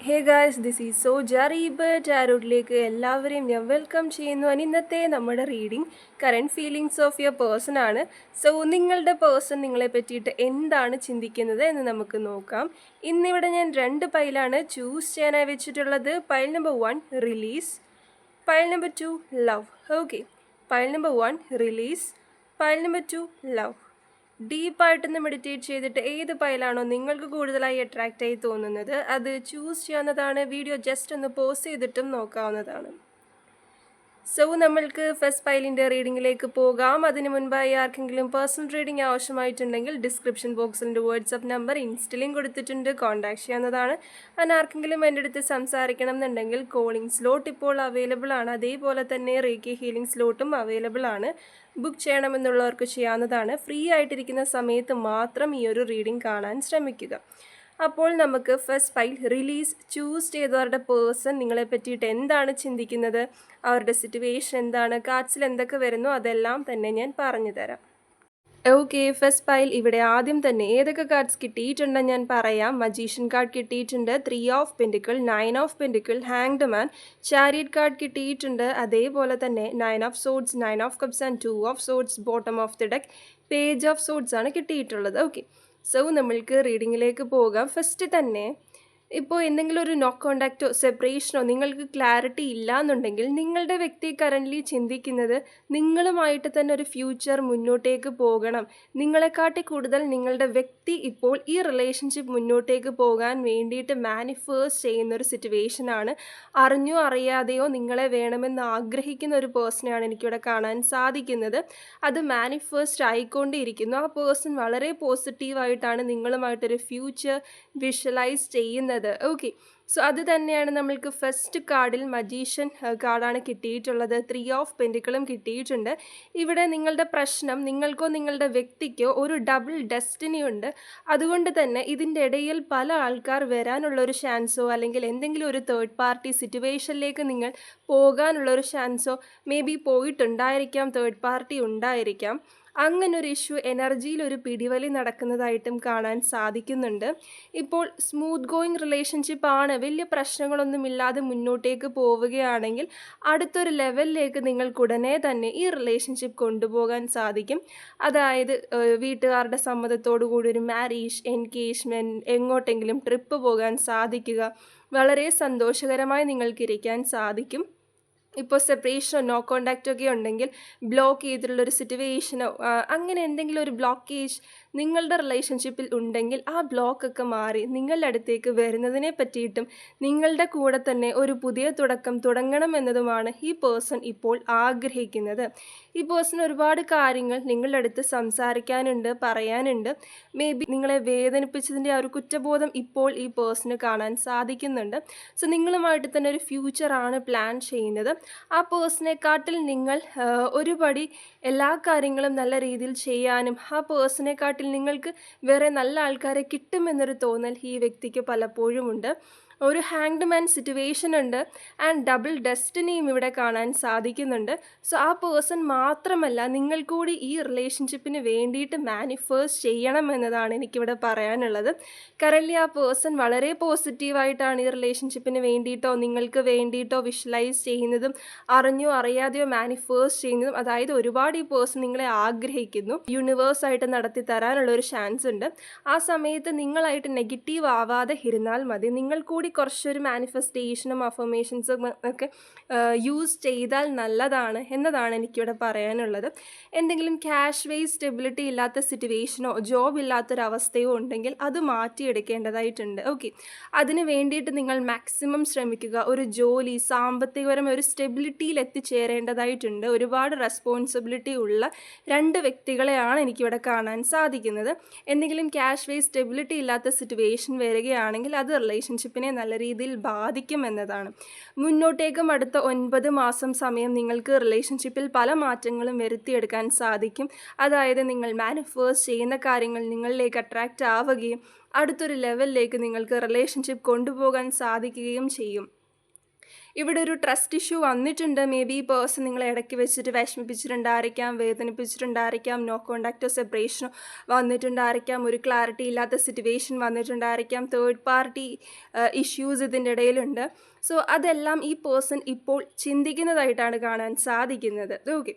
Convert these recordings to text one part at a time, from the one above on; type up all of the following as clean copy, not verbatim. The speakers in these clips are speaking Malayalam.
Hey guys, this is so Jarib ടാരോട്ടിലേക്ക് എല്ലാവരെയും ഞാൻ വെൽക്കം ചെയ്യുന്നു. ഇന്നത്തെ നമ്മുടെ reading current feelings of your person ആണ്. സോ നിങ്ങളുടെ പേഴ്സൺ നിങ്ങളെ പറ്റിയിട്ട് എന്താണ് ചിന്തിക്കുന്നത് എന്ന് നമുക്ക് നോക്കാം. ഇന്നിവിടെ ഞാൻ 2 പൈലാണ് ചൂസ് ചെയ്യാനായി വെച്ചിട്ടുള്ളത്. Pile number 1 release, pile number 2 love. Okay, pile number 1 release, pile number 2 love. ഡീപ്പായിട്ടൊന്ന് മെഡിറ്റേറ്റ് ചെയ്തിട്ട് ഏത് പൈലാണോ നിങ്ങൾക്ക് കൂടുതലായി അട്രാക്റ്റായി തോന്നുന്നത് അത് ചൂസ് ചെയ്യാവുന്നതാണ്. വീഡിയോ ജസ്റ്റ് ഒന്ന് പോസ് ചെയ്തിട്ടും നോക്കാവുന്നതാണ്. സോ നമ്മൾക്ക് ഫസ്റ്റ് പൈലിൻ്റെ റീഡിങ്ങിലേക്ക് പോകാം. അതിന് മുൻപായി ആർക്കെങ്കിലും പേഴ്സണൽ റീഡിംഗ് ആവശ്യമായിട്ടുണ്ടെങ്കിൽ ഡിസ്ക്രിപ്ഷൻ ബോക്സിൽ എൻ്റെ വാട്സപ്പ് നമ്പർ ഇൻസ്റ്റലിയും കൊടുത്തിട്ടുണ്ട്, കോൺടാക്ട് ചെയ്യാവുന്നതാണ്. അതിന് ആർക്കെങ്കിലും എൻ്റെ അടുത്ത് സംസാരിക്കണം എന്നുണ്ടെങ്കിൽ കോളിംഗ് സ്ലോട്ട് ഇപ്പോൾ അവൈലബിൾ ആണ്. അതേപോലെ തന്നെ റേക്കി ഹീലിംഗ് സ്ലോട്ടും അവൈലബിൾ ആണ്. ബുക്ക് ചെയ്യണമെന്നുള്ളവർക്ക് ചെയ്യാവുന്നതാണ്. ഫ്രീ ആയിട്ടിരിക്കുന്ന സമയത്ത് മാത്രം ഈ ഒരു റീഡിംഗ് കാണാൻ ശ്രമിക്കുക. അപ്പോൾ നമുക്ക് ഫസ്റ്റ് പൈൽ റിലീസ് ചൂസ് ചെയ്തവരുടെ പേഴ്സൺ നിങ്ങളെ പറ്റിയിട്ട് എന്താണ് ചിന്തിക്കുന്നത്, അവരുടെ സിറ്റുവേഷൻ എന്താണ്, കാർഡ്സിൽ എന്തൊക്കെ വരുന്നു അതെല്ലാം തന്നെ ഞാൻ പറഞ്ഞു തരാം. ഓക്കെ, ഫസ്റ്റ് പൈൽ ഇവിടെ ആദ്യം തന്നെ ഏതൊക്കെ കാർഡ്സ് കിട്ടിയിട്ടുണ്ടെന്ന് ഞാൻ പറയാം. മജീഷ്യൻ കാർഡ് കിട്ടിയിട്ടുണ്ട്, 3 of pentacle, 9 of pentacle, hanged man, chariot card കിട്ടിയിട്ടുണ്ട്. അതേപോലെ തന്നെ 9 of swords, 9 of cups and 2 of swords. Bottom of the deck page of swords ആണ് കിട്ടിയിട്ടുള്ളത്. ഓക്കെ, സോ നമ്മൾക്ക് റീഡിങ്ങിലേക്ക് പോകാം. ഫസ്റ്റ് തന്നെ ഇപ്പോൾ എന്തെങ്കിലും ഒരു നോ കോണ്ടാക്റ്റോ സെപ്പറേഷനോ നിങ്ങൾക്ക് ക്ലാരിറ്റി ഇല്ല എന്നുണ്ടെങ്കിൽ നിങ്ങളുടെ വ്യക്തി കറൻ്റ്ലി ചിന്തിക്കുന്നത് നിങ്ങളുമായിട്ട് തന്നെ ഒരു ഫ്യൂച്ചർ മുന്നോട്ടേക്ക് പോകണം. നിങ്ങളെക്കാട്ടി കൂടുതൽ നിങ്ങളുടെ വ്യക്തി ഇപ്പോൾ ഈ റിലേഷൻഷിപ്പ് മുന്നോട്ടേക്ക് പോകാൻ വേണ്ടിയിട്ട് മാനിഫേസ്റ്റ് ചെയ്യുന്നൊരു സിറ്റുവേഷനാണ്. അറിഞ്ഞോ അറിയാതെയോ നിങ്ങളെ വേണമെന്ന് ആഗ്രഹിക്കുന്ന ഒരു പേഴ്സണെയാണ് എനിക്കിവിടെ കാണാൻ സാധിക്കുന്നത്. അത് മാനിഫേസ്റ്റ് ആയിക്കൊണ്ടിരിക്കുന്നു. ആ പേഴ്സൺ വളരെ പോസിറ്റീവായിട്ടാണ് നിങ്ങളുമായിട്ടൊരു ഫ്യൂച്ചർ വിഷ്വലൈസ് ചെയ്യുന്നത്. ഓക്കെ, സോ അത് തന്നെയാണ് നമ്മൾക്ക് ഫസ്റ്റ് കാർഡിൽ മജീഷ്യൻ കാർഡാണ് കിട്ടിയിട്ടുള്ളത്. 3 ഓഫ് പെൻറ്റിക്കിളും കിട്ടിയിട്ടുണ്ട്. ഇവിടെ നിങ്ങളുടെ പ്രശ്നം നിങ്ങൾക്കോ നിങ്ങളുടെ വ്യക്തിക്കോ ഒരു ഡബിൾ ഡെസ്റ്റിനി ഉണ്ട്. അതുകൊണ്ട് തന്നെ ഇതിൻ്റെ ഇടയിൽ പല ആൾക്കാർ വരാനുള്ളൊരു ചാൻസോ അല്ലെങ്കിൽ എന്തെങ്കിലും ഒരു തേർഡ് പാർട്ടി സിറ്റുവേഷനിലേക്ക് നിങ്ങൾ പോകാനുള്ളൊരു ചാൻസോ മേ ബി പോയിട്ടുണ്ടായിരിക്കാം, തേർഡ് പാർട്ടി ഉണ്ടായിരിക്കാം. അങ്ങനൊരു ഇഷ്യൂ എനർജിയിൽ ഒരു പിടിവലി നടക്കുന്നതായിട്ടും കാണാൻ സാധിക്കുന്നുണ്ട്. ഇപ്പോൾ സ്മൂത്ത് ഗോയിങ് റിലേഷൻഷിപ്പ് ആണ്, വലിയ പ്രശ്നങ്ങളൊന്നുമില്ലാതെ മുന്നോട്ടേക്ക് പോവുകയാണെങ്കിൽ അടുത്തൊരു ലെവലിലേക്ക് നിങ്ങൾക്ക് ഉടനെ തന്നെ ഈ റിലേഷൻഷിപ്പ് കൊണ്ടുപോകാൻ സാധിക്കും. അതായത് വീട്ടുകാരുടെ സമ്മതത്തോടു കൂടി ഒരു മാരേജ്, എൻഗേജ്മെൻറ്റ്, എങ്ങോട്ടെങ്കിലും ട്രിപ്പ് പോകാൻ സാധിക്കുക, വളരെ സന്തോഷകരമായി നിങ്ങൾക്ക് ഇരിക്കാൻ സാധിക്കും. ഇപ്പോൾ സെപ്പറേഷനോ നോ കോണ്ടാക്റ്റോ ഒക്കെ ഉണ്ടെങ്കിൽ ബ്ലോക്ക് ചെയ്തിട്ടുള്ളൊരു സിറ്റുവേഷനോ അങ്ങനെ എന്തെങ്കിലും ഒരു ബ്ലോക്കേജ് നിങ്ങളുടെ റിലേഷൻഷിപ്പിൽ ഉണ്ടെങ്കിൽ ആ ബ്ലോക്കൊക്കെ മാറി നിങ്ങളുടെ അടുത്തേക്ക് വരുന്നതിനെ പറ്റിയിട്ടും നിങ്ങളുടെ കൂടെ തന്നെ ഒരു പുതിയ തുടക്കം തുടങ്ങണം എന്നതുമാണ് ഈ പേഴ്സൺ ഇപ്പോൾ ആഗ്രഹിക്കുന്നത്. ഈ പേഴ്സൺ ഒരുപാട് കാര്യങ്ങൾ നിങ്ങളുടെ അടുത്ത് സംസാരിക്കാനുണ്ട്, പറയാനുണ്ട്. മേ ബി നിങ്ങളെ വേദനിപ്പിച്ചതിൻ്റെ ആ ഒരു കുറ്റബോധം ഇപ്പോൾ ഈ പേഴ്സണ് കാണാൻ സാധിക്കുന്നുണ്ട്. സോ നിങ്ങളുമായിട്ട് തന്നെ ഒരു ഫ്യൂച്ചറാണ് പ്ലാൻ ചെയ്യുന്നത്. ആ പേഴ്സണെക്കാട്ടിൽ നിങ്ങൾ ഒരുപടി എല്ലാ കാര്യങ്ങളും നല്ല രീതിയിൽ ചെയ്യാനും ആ പേഴ്സണെക്കാട്ടിൽ നിങ്ങൾക്ക് വേറെ നല്ല ആൾക്കാരെ കിട്ടുമെന്നൊരു തോന്നൽ ഈ വ്യക്തിക്ക് പലപ്പോഴും ഉണ്ട്. ഒരു ഹാങ്ഡ് മാൻ സിറ്റുവേഷൻ ഉണ്ട് ആൻഡ് ഡബിൾ ഡെസ്റ്റിനിയും ഇവിടെ കാണാൻ സാധിക്കുന്നുണ്ട്. സോ ആ പേഴ്സൺ മാത്രമല്ല നിങ്ങൾ കൂടി ഈ റിലേഷൻഷിപ്പിന് വേണ്ടിയിട്ട് മാനിഫേസ്റ്റ് ചെയ്യണം എന്നതാണ് എനിക്കിവിടെ പറയാനുള്ളത്. കറൻറ്റ്ലി ആ പേഴ്സൺ വളരെ പോസിറ്റീവായിട്ടാണ് ഈ റിലേഷൻഷിപ്പിന് വേണ്ടിയിട്ടോ നിങ്ങൾക്ക് വേണ്ടിയിട്ടോ വിഷ്വലൈസ് ചെയ്യുന്നതും അറിഞ്ഞോ അറിയാതെയോ മാനിഫേസ്റ്റ് ചെയ്യുന്നതും. അതായത് ഒരുപാട് ഈ പേഴ്സൺ നിങ്ങളെ ആഗ്രഹിക്കുന്നു, യൂണിവേഴ്സായിട്ട് നടത്തി തരാനുള്ള ഒരു ചാൻസ് ഉണ്ട്. ആ സമയത്ത് നിങ്ങളായിട്ട് നെഗറ്റീവ് ആവാതെ ഇരുന്നാൽ മതി. നിങ്ങൾ കൂടി കുറച്ചൊരു മാനിഫെസ്റ്റേഷനും അഫർമേഷൻസും ഒക്കെ യൂസ് ചെയ്താൽ നല്ലതാണ് എന്നതാണ് എനിക്കിവിടെ പറയാനുള്ളത്. എന്തെങ്കിലും ക്യാഷ് വേസ് സ്റ്റെബിലിറ്റി ഇല്ലാത്ത സിറ്റുവേഷനോ ജോബ് ഇല്ലാത്തൊരവസ്ഥയോ ഉണ്ടെങ്കിൽ അത് മാറ്റിയെടുക്കേണ്ടതായിട്ടുണ്ട്. ഓക്കെ, അതിന് വേണ്ടിയിട്ട് നിങ്ങൾ മാക്സിമം ശ്രമിക്കുക. ഒരു ജോലി സാമ്പത്തികപരമായ ഒരു സ്റ്റെബിലിറ്റിയിൽ എത്തിച്ചേരേണ്ടതായിട്ടുണ്ട്. ഒരുപാട് റെസ്പോൺസിബിലിറ്റി ഉള്ള 2 വ്യക്തികളെയാണ് എനിക്കിവിടെ കാണാൻ സാധിക്കുന്നത്. എന്തെങ്കിലും ക്യാഷ് വേസ് സ്റ്റെബിലിറ്റി ഇല്ലാത്ത സിറ്റുവേഷൻ വരികയാണെങ്കിൽ അത് റിലേഷൻഷിപ്പിനെ നല്ല രീതിയിൽ ബാധിക്കുമെന്നതാണ്. മുന്നോട്ടേക്കും അടുത്ത 9 മാസം സമയം നിങ്ങൾക്ക് റിലേഷൻഷിപ്പിൽ പല മാറ്റങ്ങളും വരുത്തിയെടുക്കാൻ സാധിക്കും. അതായത് നിങ്ങൾ മാനിഫേസ്റ്റ് ചെയ്യുന്ന കാര്യങ്ങൾ നിങ്ങളിലേക്ക് അട്രാക്റ്റ് ആവുകയും അടുത്തൊരു ലെവലിലേക്ക് നിങ്ങൾക്ക് റിലേഷൻഷിപ്പ് കൊണ്ടുപോകാൻ സാധിക്കുകയും ചെയ്യും. ഇവിടെ ഒരു ട്രസ്റ്റ് ഇഷ്യൂ വന്നിട്ടുണ്ട്. മേ ബി ഈ പേഴ്സൺ നിങ്ങളെ ഇടയ്ക്ക് വെച്ചിട്ട് വിഷമിപ്പിച്ചിട്ടുണ്ടായിരിക്കാം, വേദനിപ്പിച്ചിട്ടുണ്ടായിരിക്കാം, നോ കോണ്ടാക്റ്റോ സെപ്പറേഷനോ വന്നിട്ടുണ്ടായിരിക്കാം, ഒരു ക്ലാരിറ്റി ഇല്ലാത്ത സിറ്റുവേഷൻ വന്നിട്ടുണ്ടായിരിക്കാം, തേർഡ് പാർട്ടി ഇഷ്യൂസ് ഇതിൻ്റെ ഇടയിലുണ്ട്. സോ അതെല്ലാം ഈ പേഴ്സൺ ഇപ്പോൾ ചിന്തിക്കുന്നതായിട്ടാണ് കാണാൻ സാധിക്കുന്നത്. ഓക്കെ,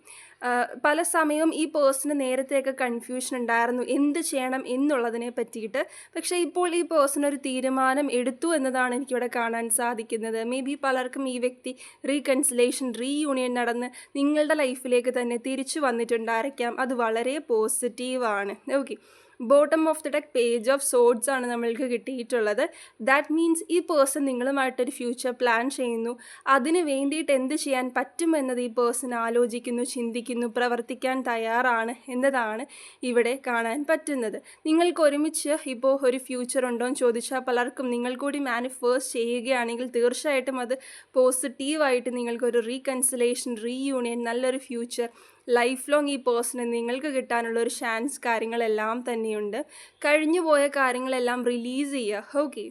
പല സമയവും ഈ പേഴ്സണ് നേരത്തെയൊക്കെ കൺഫ്യൂഷൻ ഉണ്ടായിരുന്നു എന്ത് ചെയ്യണം എന്നുള്ളതിനെ പറ്റിയിട്ട്. പക്ഷേ ഇപ്പോൾ ഈ പേഴ്സൺ ഒരു തീരുമാനം എടുത്തു എന്നതാണ് എനിക്കിവിടെ കാണാൻ സാധിക്കുന്നത്. മേ ബി പലർക്കും ഈ വ്യക്തി റീകൺസിലേഷൻ, റീയൂണിയൻ നടന്ന് നിങ്ങളുടെ ലൈഫിലേക്ക് തന്നെ തിരിച്ചു വന്നിട്ടുണ്ടായിരിക്കാം. അത് വളരെ പോസിറ്റീവാണ്. Okay, bottom of the deck page of swords ആണ് നമ്മൾക്ക് കിട്ടിയിട്ടുള്ളത്. ദാറ്റ് മീൻസ് ഈ പേഴ്സൺ നിങ്ങളുമായിട്ടൊരു ഫ്യൂച്ചർ പ്ലാൻ ചെയ്യുന്നു. അതിന് വേണ്ടിയിട്ട് എന്ത് ചെയ്യാൻ പറ്റുമെന്നത് ഈ പേഴ്സൺ ആലോചിക്കുന്നു, ചിന്തിക്കുന്നു, പ്രവർത്തിക്കാൻ തയ്യാറാണ് എന്നതാണ് ഇവിടെ കാണാൻ പറ്റുന്നത്. നിങ്ങൾക്ക് ഒരുമിച്ച് ഇപ്പോൾ ഒരു ഫ്യൂച്ചർ ഉണ്ടോ എന്ന് ചോദിച്ചാൽ പലർക്കും നിങ്ങൾ കൂടി മാനിഫെസ്റ്റ് ചെയ്യുകയാണെങ്കിൽ തീർച്ചയായിട്ടും അത് പോസിറ്റീവായിട്ട് നിങ്ങൾക്കൊരു റീകൺസിലേഷൻ, റീയൂണിയൻ, നല്ലൊരു ഫ്യൂച്ചർ, ലൈഫ് ലോങ് ഈ പേഴ്സണ് നിങ്ങൾക്ക് കിട്ടാനുള്ള ഒരു ചാൻസ് കാര്യങ്ങളെല്ലാം തന്നെയുണ്ട്. കഴിഞ്ഞു പോയ കാര്യങ്ങളെല്ലാം റിലീസ് ചെയ്യുക. ഓക്കെ,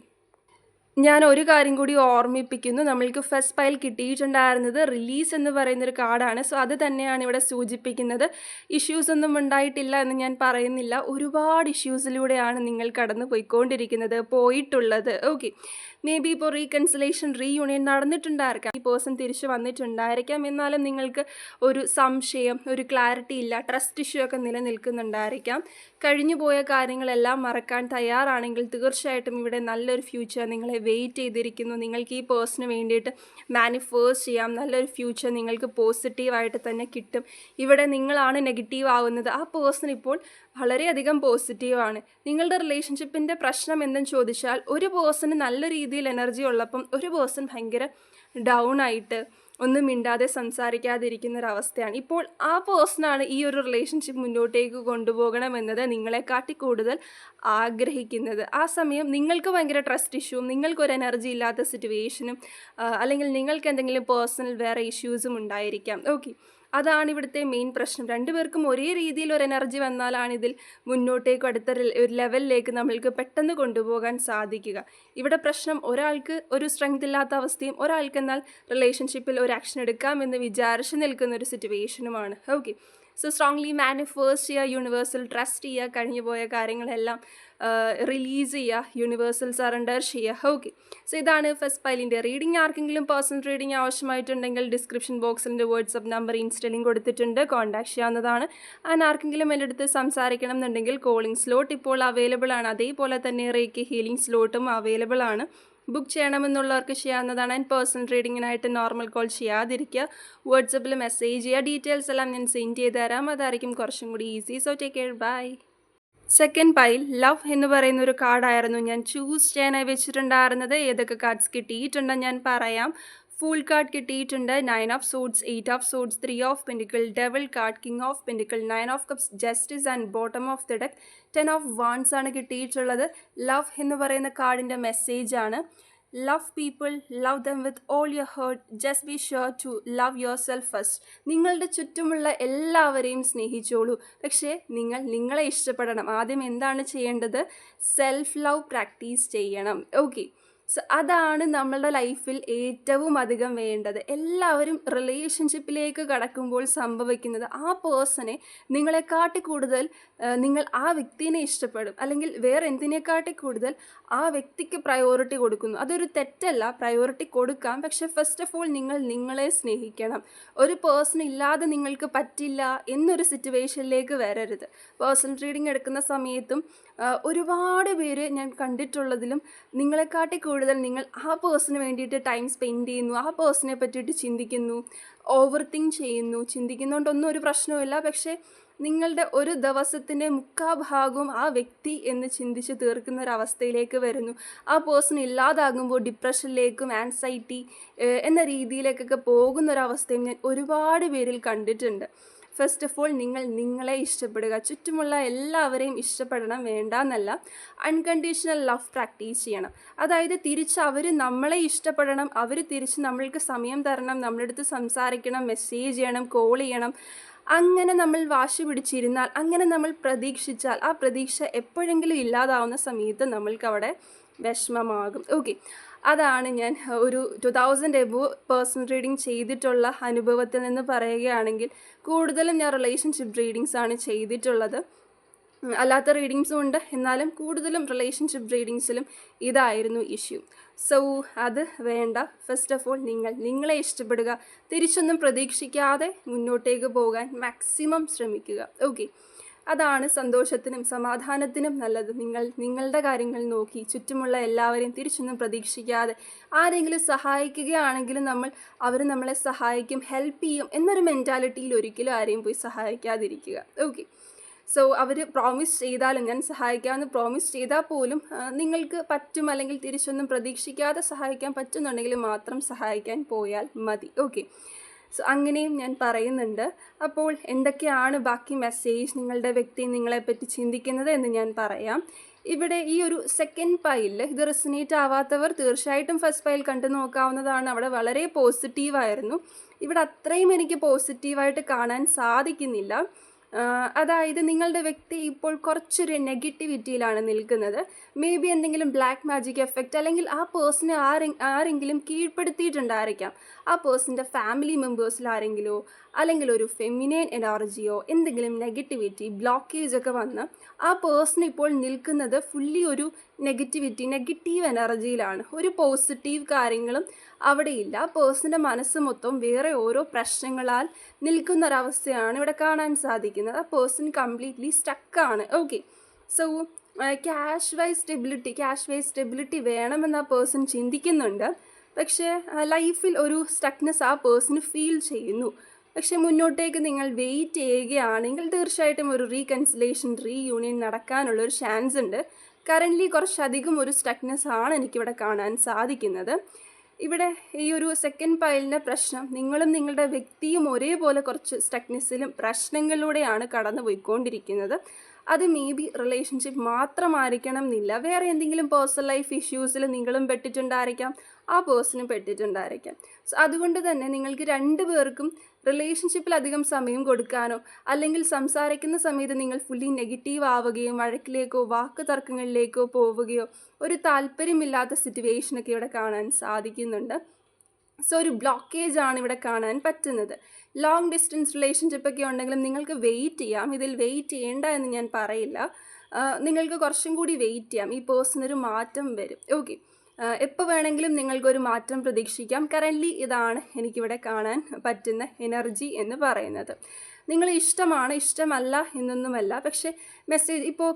ഞാൻ ഒരു കാര്യം കൂടി ഓർമ്മിപ്പിക്കുന്നു. നമ്മൾക്ക് ഫസ്റ്റ് പൈൽ കിട്ടിയിട്ടുണ്ടായിരുന്നത് റിലീസ് എന്ന് പറയുന്നൊരു കാർഡാണ്. സോ അത് തന്നെയാണ് ഇവിടെ സൂചിപ്പിക്കുന്നത്. ഇഷ്യൂസ് ഒന്നും ഉണ്ടായിട്ടില്ല എന്ന് ഞാൻ പറയുന്നില്ല. ഒരുപാട് ഇഷ്യൂസിലൂടെയാണ് നിങ്ങൾ കടന്നു പോയിട്ടുള്ളത്. ഓക്കെ, മേ ബി ഇപ്പോൾ റീകൺസിലേഷൻ, റീയൂണിയൻ നടന്നിട്ടുണ്ടായിരിക്കാം, ഈ പേഴ്സൺ തിരിച്ചു വന്നിട്ടുണ്ടായിരിക്കാം. എന്നാലും നിങ്ങൾക്ക് ഒരു സംശയം, ഒരു ക്ലാരിറ്റി ഇല്ല, ട്രസ്റ്റ് ഇഷ്യൂ ഒക്കെ നിലനിൽക്കുന്നുണ്ടായിരിക്കാം. കഴിഞ്ഞു പോയ കാര്യങ്ങളെല്ലാം മറക്കാൻ തയ്യാറാണെങ്കിൽ തീർച്ചയായിട്ടും ഇവിടെ നല്ലൊരു ഫ്യൂച്ചർ നിങ്ങളെ വെയിറ്റ് ചെയ്തിരിക്കുന്നു. നിങ്ങൾക്ക് ഈ പേഴ്സണിന് വേണ്ടിയിട്ട് മാനിഫെസ്റ്റ് ചെയ്യാം. നല്ലൊരു ഫ്യൂച്ചർ നിങ്ങൾക്ക് പോസിറ്റീവായിട്ട് തന്നെ കിട്ടും. ഇവിടെ നിങ്ങളാണ് നെഗറ്റീവ് ആവുന്നത്. ആ പേഴ്സൺ ഇപ്പോൾ വളരെയധികം പോസിറ്റീവാണ്. നിങ്ങളുടെ റിലേഷൻഷിപ്പിൻ്റെ പ്രശ്നം എന്തെന്ന് ചോദിച്ചാൽ ഒരു പേഴ്സണ് നല്ല രീതിയിൽ എനർജി ഉള്ളപ്പം ഒരു പേഴ്സൺ ഭയങ്കര ഡൗൺ ആയിട്ട് ഒന്നും മിണ്ടാതെ സംസാരിക്കാതിരിക്കുന്നൊരവസ്ഥയാണ്. ഇപ്പോൾ ആ പേഴ്സണാണ് ഈ ഒരു റിലേഷൻഷിപ്പ് മുന്നോട്ടേക്ക് കൊണ്ടുപോകണമെന്നത് നിങ്ങളെക്കാട്ടി കൂടുതൽ ആഗ്രഹിക്കുന്നത്. ആ സമയം നിങ്ങൾക്ക് ഭയങ്കര ട്രസ്റ്റ് ഇഷ്യൂവും, നിങ്ങൾക്കൊരു എനർജി ഇല്ലാത്ത സിറ്റുവേഷനും, അല്ലെങ്കിൽ നിങ്ങൾക്ക് എന്തെങ്കിലും പേഴ്സണൽ വേറെ ഇഷ്യൂസും ഉണ്ടായിരിക്കാം. ഓക്കെ, അതാണ് ഇവിടുത്തെ മെയിൻ പ്രശ്നം. രണ്ടുപേർക്കും ഒരേ രീതിയിൽ ഒരു എനർജി വന്നാലാണ് ഇതിൽ മുന്നോട്ടേക്ക് അടുത്ത ഒരു ലെവലിലേക്ക് നമ്മൾക്ക് പെട്ടെന്ന് കൊണ്ടുപോകാൻ സാധിക്കുക. ഇവിടെ പ്രശ്നം ഒരാൾക്ക് ഒരു സ്ട്രെങ്ത് ഇല്ലാത്ത അവസ്ഥയും ഒരാൾക്ക് എന്നാൽ റിലേഷൻഷിപ്പിൽ ഒരു ആക്ഷൻ എടുക്കാമെന്ന് വിചാരിച്ച് നിൽക്കുന്ന ഒരു സിറ്റുവേഷനുമാണ്. ഓക്കെ, സോ സ്ട്രോങ്ലി മാനിഫെസ്റ്റ് ചെയ്യുക, യൂണിവേഴ്സൽ ട്രസ്റ്റ് ചെയ്യുക, കഴിഞ്ഞു പോയ കാര്യങ്ങളെല്ലാം റിലീസ് ചെയ്യുക, യൂണിവേഴ്സൽ സറണ്ടർ ചെയ്യുക. ഓക്കെ, സോ ഇതാണ് ഫസ്റ്റ് പൈലിൻ്റെ റീഡിംഗ്. ആർക്കെങ്കിലും പേഴ്സണൽ റീഡിംഗ് ആവശ്യമായിട്ടുണ്ടെങ്കിൽ ഡിസ്ക്രിപ്ഷൻ ബോക്സിൽ എൻ്റെ വാട്സപ്പ് നമ്പർ, ഇൻസ്റ്റ ലിങ്ക് കൊടുത്തിട്ടുണ്ട്, കോൺടാക്ട് ചെയ്യാവുന്നതാണ്. ആൻഡ് ആർക്കെങ്കിലും എൻ്റെ അടുത്ത് സംസാരിക്കണം എന്നുണ്ടെങ്കിൽ കോളിംഗ് സ്ലോട്ട് ഇപ്പോൾ അവൈലബിൾ ആണ്. അതേപോലെ തന്നെ റേക്കി ഹീലിംഗ് സ്ലോട്ടും അവൈലബിൾ ആണ്. ബുക്ക് ചെയ്യണമെന്നുള്ളവർക്ക് ചെയ്യാവുന്നതാണ്. ആൻഡ് പേഴ്സണൽ റീഡിങ്ങിനായിട്ട് നോർമൽ കോൾ ചെയ്യാതിരിക്കുക, വാട്സപ്പിൽ മെസ്സേജ് ചെയ്യുക. ഡീറ്റെയിൽസ് എല്ലാം ഞാൻ സെൻഡ് ചെയ്ത് തരാം. അതായിരിക്കും കുറച്ചും കൂടി easy. So take care, bye. Second pile love എന്ന് പറയുന്ന ഒരു കാർഡായിരുന്നു ഞാൻ ചൂസ് ചെയ്യാനായി വെച്ചിട്ടുണ്ടായിരുന്നത്. ഏതൊക്കെ കാർഡ്സ് കിട്ടിയിട്ടുണ്ടെന്ന് ഞാൻ പറയാം. ഫുൾ കാർഡ് കിട്ടിയിട്ടുണ്ട്, 9 of swords, 8 of swords, 3 of pentacle, devil card, king of pentacle, 9 of cups, justice and bottom of the deck 10 of wands ആണ് കിട്ടിയിട്ടുള്ളത്. ലവ് എന്ന് പറയുന്ന കാർഡിൻ്റെ മെസ്സേജാണ്. Love people, love them with all your heart, just be sure to love yourself first. നിങ്ങളുടെ ചുറ്റുമുള്ള എല്ലാവരെയും സ്നേഹിച്ചോളൂ, പക്ഷേ നിങ്ങളെ ഇഷ്ടപ്പെടണം. ആദ്യം എന്താണ് ചെയ്യേണ്ടത്? സെൽഫ് ലവ് പ്രാക്ടീസ് ചെയ്യണം. ഓക്കെ, സോ അതാണ് നമ്മളുടെ ലൈഫിൽ ഏറ്റവും അധികം വേണ്ടത്. എല്ലാവരും റിലേഷൻഷിപ്പിലേക്ക് കടക്കുമ്പോൾ സംഭവിക്കുന്നത് ആ പേഴ്സണെ നിങ്ങളെക്കാട്ടി കൂടുതൽ നിങ്ങൾ ആ വ്യക്തിനെ ഇഷ്ടപ്പെടും, അല്ലെങ്കിൽ വേറെ എന്തിനേക്കാട്ടി കൂടുതൽ ആ വ്യക്തിക്ക് പ്രയോറിറ്റി കൊടുക്കുന്നു. അതൊരു തെറ്റല്ല, പ്രയോറിറ്റി കൊടുക്കാം. പക്ഷെ ഫസ്റ്റ് ഓഫ് ഓൾ നിങ്ങളെ സ്നേഹിക്കണം. ഒരു പേഴ്സൺ ഇല്ലാതെ നിങ്ങൾക്ക് പറ്റില്ല എന്നൊരു സിറ്റുവേഷനിലേക്ക് വരരുത്. പേഴ്സണൽ റീഡിംഗ് എടുക്കുന്ന സമയത്തും ഒരുപാട് പേര് ഞാൻ കണ്ടിട്ടുള്ളതിലും നിങ്ങളെക്കാട്ടി കൂടുതൽ നിങ്ങൾ ആ പേഴ്സണിന് വേണ്ടിയിട്ട് ടൈം സ്പെൻഡ് ചെയ്യുന്നു, ആ പേഴ്സണെ പറ്റിയിട്ട് ചിന്തിക്കുന്നു, ഓവർ തിങ്ക് ചെയ്യുന്നു. ചിന്തിക്കുന്നതുകൊണ്ടൊന്നും ഒരു പ്രശ്നവുമില്ല, പക്ഷേ നിങ്ങളുടെ ഒരു ദിവസത്തിൻ്റെ മുക്കാഭാഗവും ആ വ്യക്തി എന്ന് ചിന്തിച്ച് തീർക്കുന്ന ഒരവസ്ഥയിലേക്ക് വരുന്നു. ആ പേഴ്സൺ ഇല്ലാതാകുമ്പോൾ ഡിപ്രഷനിലേക്കും ആൻസൈറ്റി എന്ന രീതിയിലേക്കൊക്കെ പോകുന്നൊരവസ്ഥയും ഞാൻ ഒരുപാട് പേരിൽ കണ്ടിട്ടുണ്ട്. ഫസ്റ്റ് ഓഫ് ഓൾ നിങ്ങളെ ഇഷ്ടപ്പെടുക, ചുറ്റുമുള്ള എല്ലാവരെയും ഇഷ്ടപ്പെടണം, വേണ്ടെന്നല്ല, അൺകണ്ടീഷണൽ ലവ് പ്രാക്ടീസ് ചെയ്യണം. അതായത് തിരിച്ച് അവർ നമ്മളെ ഇഷ്ടപ്പെടണം, അവർ തിരിച്ച് നമ്മൾക്ക് സമയം തരണം, നമ്മളടുത്ത് സംസാരിക്കണം, മെസ്സേജ് ചെയ്യണം, കോൾ ചെയ്യണം. അങ്ങനെ നമ്മൾ വാശി പിടിച്ചിരുന്നാൽ, അങ്ങനെ നമ്മൾ പ്രതീക്ഷിച്ചാൽ, ആ പ്രതീക്ഷ എപ്പോഴെങ്കിലും ഇല്ലാതാവുന്ന സമയത്ത് നമ്മൾക്കവിടെ വിഷമമാകും. ഓക്കെ, അതാണ് ഞാൻ ഒരു 2000 എബോ പേഴ്സണൽ റീഡിങ് ചെയ്തിട്ടുള്ള അനുഭവത്തിൽ നിന്ന് പറയുകയാണെങ്കിൽ കൂടുതലും ഞാൻ റിലേഷൻഷിപ്പ് റീഡിങ്സ് ആണ് ചെയ്തിട്ടുള്ളത്. അല്ലാത്ത റീഡിങ്സും ഉണ്ട്, എന്നാലും കൂടുതലും റിലേഷൻഷിപ്പ് റീഡിങ്സിലും ഇതായിരുന്നു ഇഷ്യൂ. സോ അത് വേണ്ട. ഫസ്റ്റ് ഓഫ് ഓൾ നിങ്ങളെ ഇഷ്ടപ്പെടുക, തിരിച്ചൊന്നും പ്രതീക്ഷിക്കാതെ മുന്നോട്ടേക്ക് പോകാൻ മാക്സിമം ശ്രമിക്കുക. ഓക്കെ, അതാണ് സന്തോഷത്തിനും സമാധാനത്തിനും നല്ലത്. നിങ്ങളുടെ കാര്യങ്ങൾ നോക്കി ചുറ്റുമുള്ള എല്ലാവരെയും തിരിച്ചൊന്നും പ്രതീക്ഷിക്കാതെ ആരെങ്കിലും സഹായിക്കുകയാണെങ്കിലും അവർ നമ്മളെ സഹായിക്കും, ഹെൽപ്പ് ചെയ്യും എന്നൊരു മെൻറ്റാലിറ്റിയിൽ ഒരിക്കലും ആരെയും പോയി സഹായിക്കാതിരിക്കുക. ഓക്കെ, സോ അവർ പ്രോമിസ് ചെയ്താലും, ഞാൻ സഹായിക്കാമെന്ന് പ്രോമിസ് ചെയ്താൽ പോലും നിങ്ങൾക്ക് പറ്റും അല്ലെങ്കിൽ തിരിച്ചൊന്നും പ്രതീക്ഷിക്കാതെ സഹായിക്കാൻ പറ്റുന്നുണ്ടെങ്കിൽ മാത്രം സഹായിക്കാൻ പോയാൽ മതി. ഓക്കെ, സോ അങ്ങനെയും ഞാൻ പറയുന്നുണ്ട്. അപ്പോൾ എന്തൊക്കെയാണ് ബാക്കി മെസ്സേജ്, നിങ്ങളുടെ വ്യക്തി നിങ്ങളെപ്പറ്റി ചിന്തിക്കുന്നത് എന്ന് ഞാൻ പറയാം. ഇവിടെ ഈ ഒരു സെക്കൻഡ് പൈലിൽ ഇത് റെസനേറ്റ് ആവാത്തവർ തീർച്ചയായിട്ടും ഫസ്റ്റ് പൈൽ കണ്ടു നോക്കാവുന്നതാണ്. അവിടെ വളരെ പോസിറ്റീവായിരുന്നു. ഇവിടെ അത്രയും എനിക്ക് പോസിറ്റീവായിട്ട് കാണാൻ സാധിക്കുന്നില്ല. അതായത് നിങ്ങളുടെ വ്യക്തി ഇപ്പോൾ കുറച്ചൊരു നെഗറ്റിവിറ്റിയിലാണ് നിൽക്കുന്നത്. മേ ബി എന്തെങ്കിലും ബ്ലാക്ക് മാജിക് എഫക്റ്റ് അല്ലെങ്കിൽ ആ പേഴ്സണെ ആരെങ്കിലും കീഴ്പ്പെടുത്തിയിട്ടുണ്ടായിരിക്കാം. ആ പേഴ്സൻ്റെ ഫാമിലി മെമ്പേഴ്സിൽ ആരെങ്കിലോ അല്ലെങ്കിൽ ഒരു ഫെമിനൈൻ എനർജിയോ എന്തെങ്കിലും നെഗറ്റിവിറ്റി ബ്ലോക്കേജ് ഒക്കെ വന്ന് ആ പേഴ്സൺ ഇപ്പോൾ നിൽക്കുന്നത് ഫുള്ളി ഒരു നെഗറ്റീവ് എനർജിയിലാണ്. ഒരു പോസിറ്റീവ് കാര്യങ്ങളും അവിടെയില്ല. പേഴ്സൻ്റെ മനസ്സ് മൊത്തം വേറെ ഓരോ പ്രശ്നങ്ങളാൽ നിൽക്കുന്നൊരവസ്ഥയാണ് ഇവിടെ കാണാൻ സാധിക്കുന്നത്. ആ പേഴ്സൺ കംപ്ലീറ്റ്ലി സ്റ്റക്കാണ്. Okay, so cash wise stability വേണമെന്ന് ആ പേഴ്സൺ ചിന്തിക്കുന്നുണ്ട്. പക്ഷേ ലൈഫിൽ ഒരു സ്റ്റക്നെസ് ആ പേഴ്സണ് ഫീൽ ചെയ്യുന്നു. പക്ഷെ മുന്നോട്ടേക്ക് നിങ്ങൾ വെയിറ്റ് ചെയ്യുകയാണെങ്കിൽ തീർച്ചയായിട്ടും ഒരു റീയൂണിയൻ നടക്കാനുള്ളൊരു ചാൻസ് ഉണ്ട്. കറൻ്റ്ലി കുറച്ചധികം ഒരു സ്റ്റക്നെസ് ആണ് എനിക്കിവിടെ കാണാൻ സാധിക്കുന്നത്. ഇവിടെ ഈ ഒരു സെക്കൻഡ് പൈലിൻ്റെ പ്രശ്നം, നിങ്ങളും നിങ്ങളുടെ വ്യക്തിയും ഒരേപോലെ കുറച്ച് സ്റ്റക്നെസ്സിലും പ്രശ്നങ്ങളിലൂടെയാണ് കടന്നു പോയിക്കൊണ്ടിരിക്കുന്നത്. അത് മേ ബി റിലേഷൻഷിപ്പ് മാത്രമായിരിക്കണം എന്നില്ല. വേറെ എന്തെങ്കിലും പേഴ്സണൽ ലൈഫ് ഇഷ്യൂസിൽ നിങ്ങളും പെട്ടിട്ടുണ്ടായിരിക്കാം, ആ പേഴ്സണും പെട്ടിട്ടുണ്ടായിരിക്കാം. സോ അതുകൊണ്ട് തന്നെ നിങ്ങൾക്ക് രണ്ടുപേർക്കും റിലേഷൻഷിപ്പിൽ അധികം സമയം കൊടുക്കാനോ അല്ലെങ്കിൽ സംസാരിക്കുന്ന സമയത്ത് നിങ്ങൾ ഫുള്ളി നെഗറ്റീവ് ആവുകയോ വഴക്കിലേക്കോ വാക്ക് തർക്കങ്ങളിലേക്കോ പോവുകയോ ഒരു താല്പര്യമില്ലാത്ത സിറ്റുവേഷനൊക്കെ ഇവിടെ കാണാൻ സാധിക്കുന്നുണ്ട്. സോ ഒരു ബ്ലോക്കേജ് ആണ് ഇവിടെ കാണാൻ പറ്റുന്നത്. ലോങ് ഡിസ്റ്റൻസ് റിലേഷൻഷിപ്പൊക്കെ ഉണ്ടെങ്കിലും നിങ്ങൾക്ക് വെയിറ്റ് ചെയ്യാം. ഇതിൽ വെയിറ്റ് ചെയ്യേണ്ട എന്ന് ഞാൻ പറയില്ല. നിങ്ങൾക്ക് കുറച്ചും കൂടി വെയിറ്റ് ചെയ്യാം. ഈ പേഴ്സണൊരു മാറ്റം വരും. ഓക്കെ, എപ്പോൾ വേണമെങ്കിലും നിങ്ങൾക്കൊരു മാറ്റം പ്രതീക്ഷിക്കാം. കറൻ്റ്ലി ഇതാണ് എനിക്കിവിടെ കാണാൻ പറ്റുന്ന എനർജി എന്ന് പറയുന്നത്. നിങ്ങൾ ഇഷ്ടമല്ല എന്നൊന്നുമല്ല. പക്ഷേ മെസ്സേജ് ഇപ്പോൾ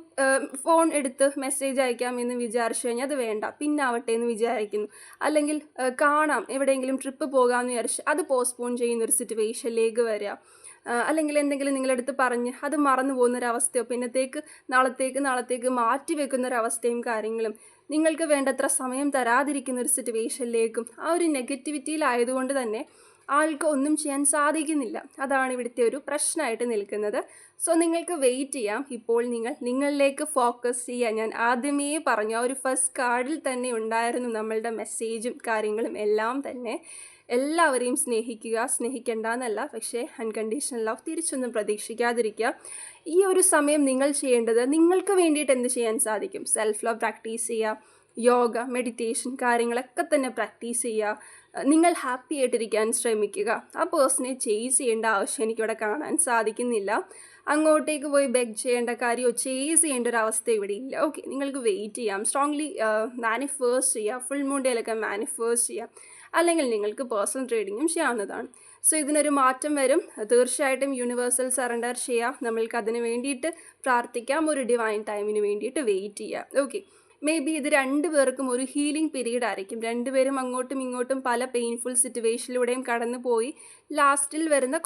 ഫോൺ എടുത്ത് മെസ്സേജ് അയക്കാം എന്ന് വിചാരിച്ചു കഴിഞ്ഞാൽ അത് വേണ്ട, പിന്നാവട്ടെ എന്ന് വിചാരിക്കുന്നു. അല്ലെങ്കിൽ കാണാം, എവിടെയെങ്കിലും ട്രിപ്പ് പോകാമെന്ന് വിചാരിച്ച് അത് പോസ്റ്റ്പോൺ ചെയ്യുന്നൊരു സിറ്റുവേഷനിലേക്ക് വരിക. അല്ലെങ്കിൽ എന്തെങ്കിലും നിങ്ങളടുത്ത് പറഞ്ഞ് അത് മറന്നു പോകുന്നൊരവസ്ഥയോ നാളത്തേക്ക് മാറ്റി വെക്കുന്നൊരവസ്ഥയും കാര്യങ്ങളും നിങ്ങൾക്ക് വേണ്ടത്ര സമയം തരാതിരിക്കുന്നൊരു സിറ്റുവേഷനിലേക്കും ആ ഒരു നെഗറ്റിവിറ്റിയിലായതുകൊണ്ട് തന്നെ ആൾക്ക് ഒന്നും ചെയ്യാൻ സാധിക്കുന്നില്ല. അതാണ് ഇവിടുത്തെ ഒരു പ്രശ്നമായിട്ട് നിൽക്കുന്നത്. സോ നിങ്ങൾക്ക് വെയിറ്റ് ചെയ്യാം. ഇപ്പോൾ നിങ്ങളിലേക്ക് ഫോക്കസ് ചെയ്യുക. ഞാൻ ആദ്യമേ പറഞ്ഞു, ആ ഒരു ഫസ്റ്റ് കാർഡിൽ തന്നെ ഉണ്ടായിരുന്നു നമ്മളുടെ മെസ്സേജും കാര്യങ്ങളും എല്ലാം തന്നെ. എല്ലാവരെയും സ്നേഹിക്കേണ്ട എന്നല്ല, പക്ഷേ അൺകണ്ടീഷണൽ ലവ് തിരിച്ചൊന്നും പ്രതീക്ഷിക്കാതിരിക്കുക. ഈ ഒരു സമയം നിങ്ങൾ ചെയ്യേണ്ടത് നിങ്ങൾക്ക് വേണ്ടിയിട്ട് എന്ത് ചെയ്യാൻ സാധിക്കും? സെൽഫ് ലവ് പ്രാക്ടീസ് ചെയ്യുക, യോഗ, മെഡിറ്റേഷൻ കാര്യങ്ങളൊക്കെ തന്നെ പ്രാക്ടീസ് ചെയ്യുക. നിങ്ങൾ ഹാപ്പി ആയിട്ടിരിക്കാൻ ശ്രമിക്കുക. ആ പേഴ്സണെ ചേസ് ചെയ്യേണ്ട ആവശ്യം എനിക്കിവിടെ കാണാൻ സാധിക്കുന്നില്ല. അങ്ങോട്ടേക്ക് പോയി ബെഗ് ചെയ്യേണ്ട കാര്യമോ ചേസ് ചെയ്യേണ്ട ഒരു അവസ്ഥ ഇവിടെ ഇല്ല. ഓക്കെ, നിങ്ങൾക്ക് വെയിറ്റ് ചെയ്യാം. സ്ട്രോങ്ലി മാനിഫേസ്റ്റ് ചെയ്യുക. ഫുൾ മൂൺ ഡേയിലൊക്കെ മാനിഫേസ്റ്റ് ചെയ്യാം. അല്ലെങ്കിൽ നിങ്ങൾക്ക് പേഴ്സണൽ ട്രേഡിങ്ങും ചെയ്യാവുന്നതാണ്. സോ ഇതിനൊരു മാറ്റം വരും. തീർച്ചയായിട്ടും യൂണിവേഴ്സൽ സറണ്ടർ ചെയ്യാം. നമ്മൾക്ക് അതിന് വേണ്ടിയിട്ട് പ്രാർത്ഥിക്കാം. ഒരു ഡിവൈൻ ടൈമിന് വേണ്ടിയിട്ട് വെയിറ്റ് ചെയ്യാം. ഓക്കെ, മേ ബി ഇത് രണ്ടുപേർക്കും ഒരു ഹീലിംഗ് പീരീഡ് ആയിരിക്കും. രണ്ടുപേരും അങ്ങോട്ടും ഇങ്ങോട്ടും പല പെയിൻഫുൾ സിറ്റുവേഷനിലൂടെയും കടന്നു പോയി ലാസ്റ്റിൽ വരുന്ന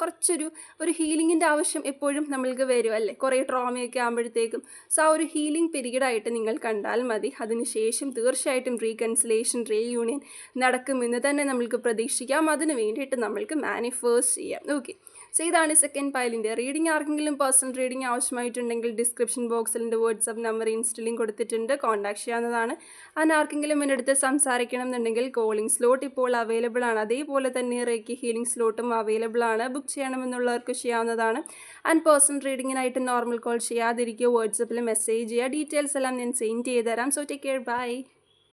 ഒരു ഹീലിങ്ങിൻ്റെ ആവശ്യം എപ്പോഴും നമ്മൾക്ക് വരും അല്ലേ, കുറേ ട്രോമയൊക്കെ ആകുമ്പോഴത്തേക്കും. സോ ആ ഒരു ഹീലിംഗ് പീരീഡായിട്ട് നിങ്ങൾ കണ്ടാൽ മതി. അതിനുശേഷം തീർച്ചയായിട്ടും റീയൂണിയൻ നടക്കുമെന്ന് തന്നെ നമ്മൾക്ക് പ്രതീക്ഷിക്കാം. അതിന് വേണ്ടിയിട്ട് നമ്മൾക്ക് മാനിഫേസ്റ്റ് ചെയ്യാം. ഓക്കെ, സോ ഇതാണ് സെക്കൻഡ് പൈലിൻ്റെ റീഡിംഗ്. ആർക്കെങ്കിലും പേഴ്സണൽ റീഡിംഗ് ആവശ്യമായിട്ടുണ്ടെങ്കിൽ ഡിസ്ക്രിപ്ഷൻ ബോക്സിൽ എൻ്റെ വാട്സപ്പ് നമ്പർ ഇൻസ്റ്റലിംഗ് കൊടുത്തിട്ടുണ്ട്, കോൺടാക്ട് ചെയ്യാവുന്നതാണ്. അതിന് ആർക്കെങ്കിലും എൻ്റെ അടുത്ത് സംസാരിക്കണം എന്നുണ്ടെങ്കിൽ കോളിംഗ് സ്ലോട്ട് ഇപ്പോൾ അവൈലബിൾ ആണ്. അതേപോലെ തന്നെ റേക്കി ഹീലിംഗ് സ്ലോട്ടും അവൈലബിൾ ആണ്. ബുക്ക് ചെയ്യണമെന്നുള്ളവർക്ക് ചെയ്യാവുന്നതാണ്. ആൻഡ് പേഴ്സണൽ റീഡിങ്ങിനായിട്ട് നോർമൽ കോൾ ചെയ്യാതിരിക്കുക, വാട്സപ്പിൽ മെസ്സേജ് ചെയ്യുക. ഡീറ്റെയിൽസ് എല്ലാം ഞാൻ സെൻഡ് ചെയ്ത് തരാം. So take care, by.